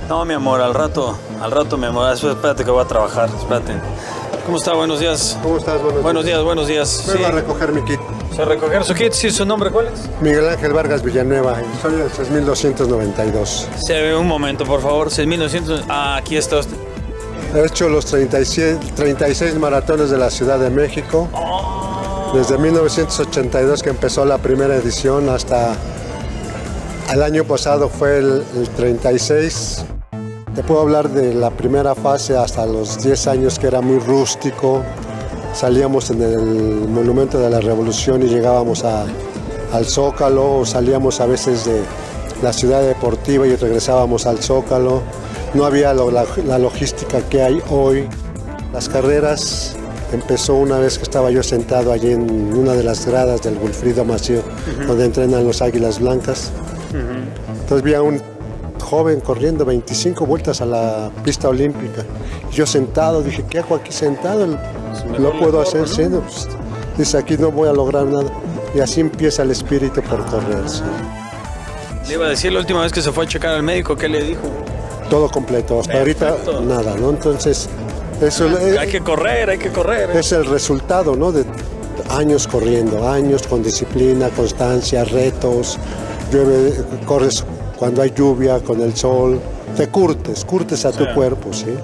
No, mi amor, al rato, mi amor. Espérate que voy a trabajar, espérate. ¿Cómo está? Buenos días. ¿Cómo estás? Buenos días, buenos días. Vengo a recoger mi kit. ¿Se recoger su kit? Sí, ¿su nombre cuál es? Miguel Ángel Vargas Villanueva, historia del 6292. Se ve un momento, por favor. 6.900. Ah, aquí está usted. He hecho los 36 maratones de la Ciudad de México. Desde 1982 que empezó la primera edición hasta el año pasado fue el 36. Te puedo hablar de la primera fase hasta los 10 años que era muy rústico. Salíamos en el Monumento de la Revolución y llegábamos al Zócalo, o salíamos a veces de la Ciudad Deportiva y regresábamos al Zócalo. No había la logística que hay hoy. Las carreras empezó una vez que estaba yo sentado allí en una de las gradas del Wilfrido Massieu, donde entrenan los Águilas Blancas. Entonces vi a un joven corriendo 25 vueltas a la pista olímpica. Yo sentado, dije, ¿qué hago aquí sentado? Lo puedo hacer, ¿no? Sí, pues, dice, aquí no voy a lograr nada. Y así empieza el espíritu por correr. Sí. Le iba a decir la última vez que se fue a checar al médico, ¿qué le dijo? Todo completo, hasta Perfecto. ahorita nada, ¿no? Entonces, eso Hay que correr, hay que correr. es el resultado, ¿no? De años corriendo, años con disciplina, constancia, retos. Llueve, corres cuando hay lluvia, con el sol. Te curtes a tu cuerpo, ¿sí?